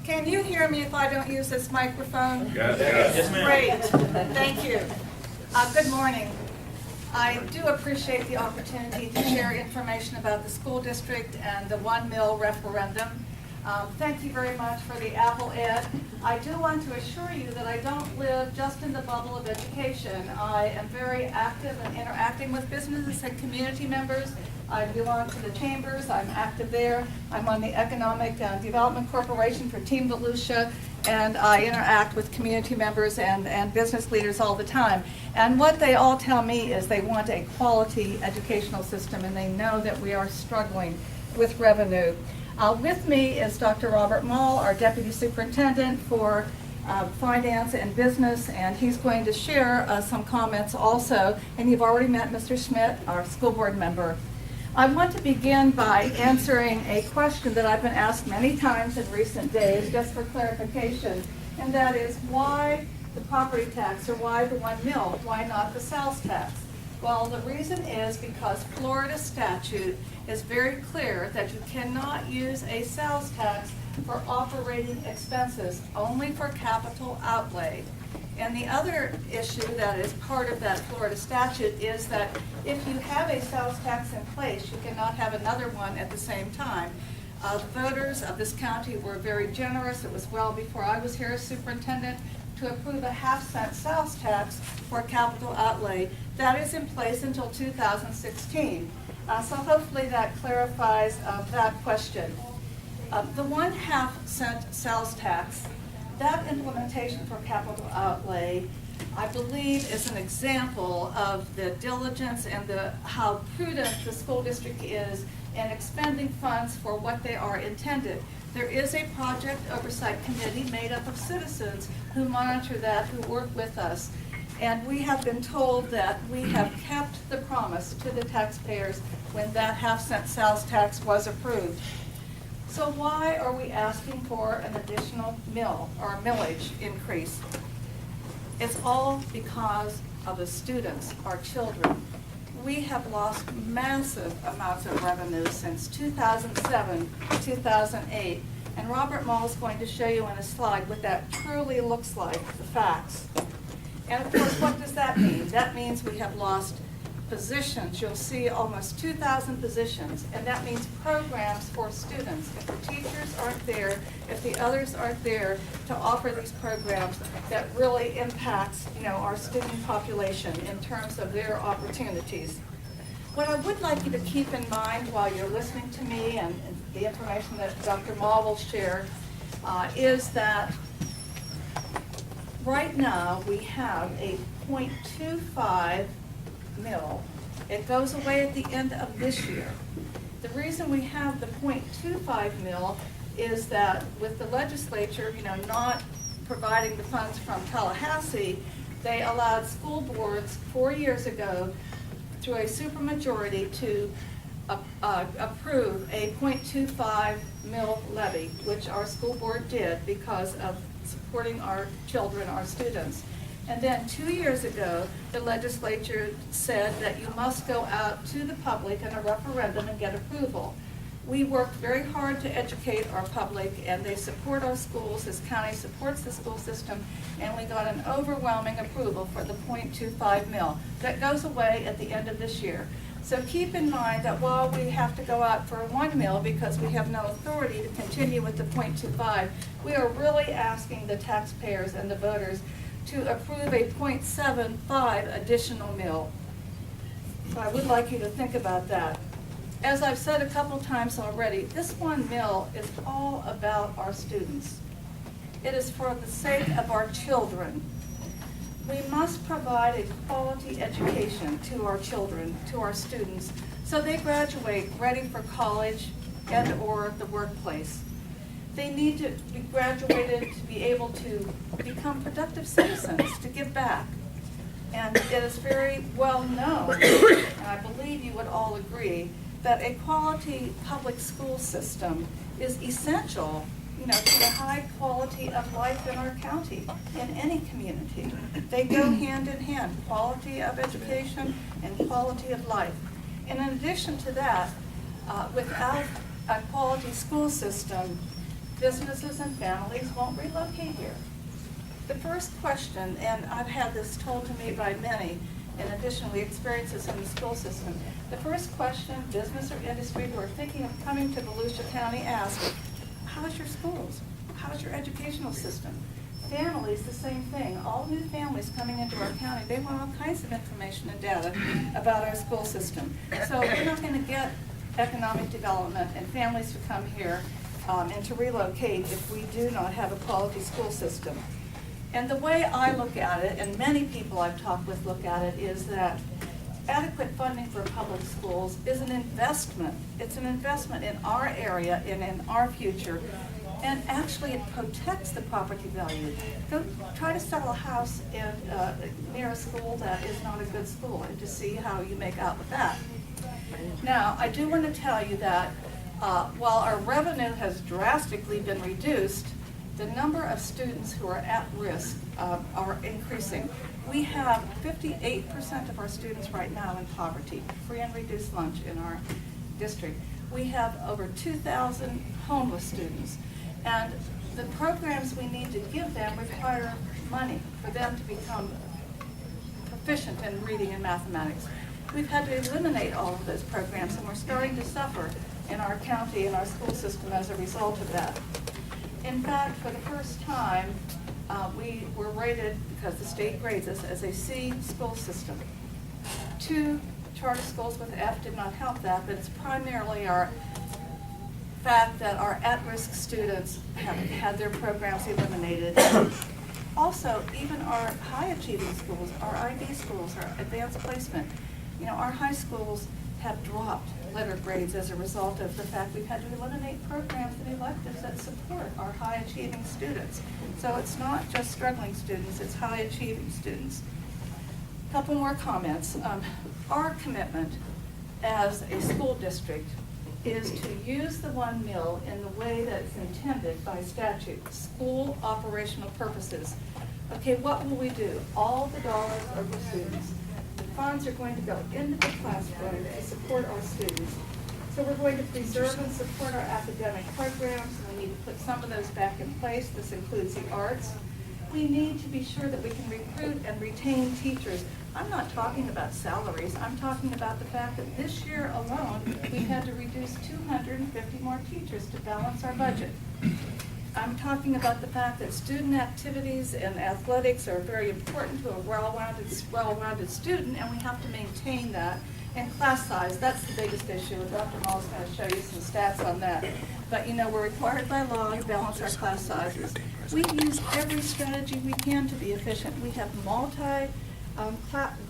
Can you hear me if I don't use this microphone? Yes, ma'am. Great, thank you. Good morning. I do appreciate the opportunity to share information about the school district and the 1 mil referendum. Thank you very much for the Apple Ed. I do want to assure you that I don't live just in the bubble of education. I am very active in interacting with businesses and community members. I belong to the chambers, I'm active there. I'm on the Economic Development Corporation for Team Volusia, and I interact with community members and business leaders all the time. And what they all tell me is they want a quality educational system, and they know that we are struggling with revenue. With me is Dr. Robert Mall, our Deputy Superintendent for Finance and Business, and he's going to share some comments also. And you've already met Mr. Schmidt, our school board member. I want to begin by answering a question that I've been asked many times in recent days, just for clarification, and that is why the property tax, or why the 1 mil? Why not the sales tax? Well, the reason is because Florida statute is very clear that you cannot use a sales tax for operating expenses, only for capital outlay. And the other issue that is part of that Florida statute is that if you have a sales tax in place, you cannot have another one at the same time. The voters of this county were very generous. It was well before I was here as superintendent to approve a half-cent sales tax for capital outlay. That is in place until 2016. So hopefully that clarifies that question. The 1/2 cent sales tax, that implementation for capital outlay, I believe, is an example of the diligence and how prudent the school district is in expending funds for what they are intended. There is a project oversight committee made up of citizens who monitor that, who work with us. And we have been told that we have kept the promise to the taxpayers when that half-cent sales tax was approved. So why are we asking for an additional mill or millage increase? It's all because of the students, our children. We have lost massive amounts of revenue since 2007, 2008. And Robert Mall is going to show you in a slide what that truly looks like, the facts. And of course, what does that mean? That means we have lost positions. You'll see almost 2,000 positions, and that means programs for students. If the teachers aren't there, if the others aren't there to offer these programs, that really impacts, our student population in terms of their opportunities. What I would like you to keep in mind while you're listening to me and the information that Dr. Mall will share is that right now we have a 0.25 mil. It goes away at the end of this year. The reason we have the 0.25 mil is that with the legislature, not providing the funds from Tallahassee, they allowed school boards 4 years ago through a supermajority to approve a 0.25 mil levy, which our school board did because of supporting our children, our students. And then 2 years ago, the legislature said that you must go out to the public in a referendum and get approval. We worked very hard to educate our public, and they support our schools. This county supports the school system, and we got an overwhelming approval for the 0.25 mil. That goes away at the end of this year. So keep in mind that while we have to go out for 1 mil because we have no authority to continue with the 0.25, we are really asking the taxpayers and the voters to approve a 0.75 additional mil. So I would like you to think about that. As I've said a couple times already, this 1 mil is all about our students. It is for the sake of our children. We must provide a quality education to our children, to our students, so they graduate ready for college and or the workplace. They need to be graduated to be able to become productive citizens, to give back. And it is very well known, and I believe you would all agree, that a quality public school system is essential, to the high quality of life in our county, in any community. They go hand in hand, quality of education and quality of life. And in addition to that, without a quality school system, businesses and families won't relocate here. The first question, and I've had this told to me by many, in addition, we experience this in the school system. The first question business or industry who are thinking of coming to Volusia County ask, how's your schools? How's your educational system? Families, the same thing. All new families coming into our county, they want all kinds of information and data about our school system. So we're not going to get economic development and families to come here and to relocate if we do not have a quality school system. And the way I look at it, and many people I've talked with look at it, is that adequate funding for public schools is an investment. It's an investment in our area and in our future. And actually, it protects the property value. Go try to sell a house near a school that is not a good school and to see how you make out with that. Now, I do want to tell you that while our revenue has drastically been reduced, the number of students who are at risk are increasing. We have 58% of our students right now in poverty, free and reduced lunch in our district. We have over 2,000 homeless students. And the programs we need to give them require money for them to become proficient in reading and mathematics. We've had to eliminate all of those programs, and we're starting to suffer in our county and our school system as a result of that. In fact, for the first time, we were rated, because the state grades us, as a C school system. 2 charter schools with F did not help that, but it's primarily our fact that our at-risk students have had their programs eliminated. Also, even our high-achieving schools, our IB schools, our advanced placement, you know, our high schools have dropped letter grades as a result of the fact we've had to eliminate programs and electives that support our high-achieving students. So it's not just struggling students, it's high-achieving students. A couple more comments. Our commitment as a school district is to use the 1 mil in the way that it's intended by statute, school operational purposes. Okay, what will we do? All the dollars are for students. The funds are going to go into the classroom to support our students. So we're going to preserve and support our academic programs, and we need to put some of those back in place. This includes the arts. We need to be sure that we can recruit and retain teachers. I'm not talking about salaries. I'm talking about the fact that this year alone, we've had to reduce 250 more teachers to balance our budget. I'm talking about the fact that student activities and athletics are very important to a well-rounded student, and we have to maintain that. And class size, that's the biggest issue, and Dr. Mull's going to show you some stats on that. But you know, we're required by law to balance our class sizes. We use every strategy we can to be efficient. We have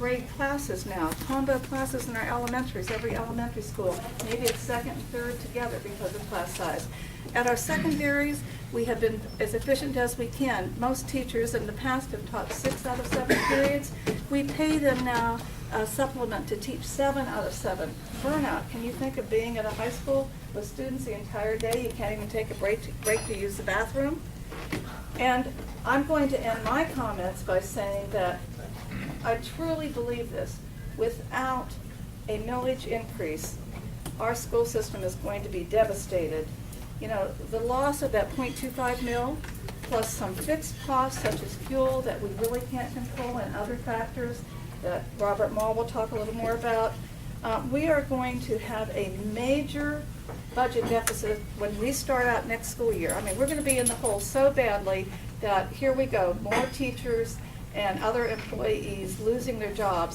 grade classes now, combo classes in our elementaries, every elementary school. Maybe it's second and third together because of class size. At our secondaries, we have been as efficient as we can. Most teachers in the past have taught 6 out of 7 periods. We pay them now a supplement to teach 7 out of 7. Burnout. Can you think of being at a high school with students the entire day? You can't even take a break to use the bathroom. And I'm going to end my comments by saying that I truly believe this. Without a millage increase, our school system is going to be devastated. You know, the loss of that 0.25 mil, plus some fixed costs such as fuel that we really can't control and other factors that Robert Mull will talk a little more about, we are going to have a major budget deficit when we start out next school year. I mean, we're going to be in the hole so badly that here we go, more teachers and other employees losing their jobs.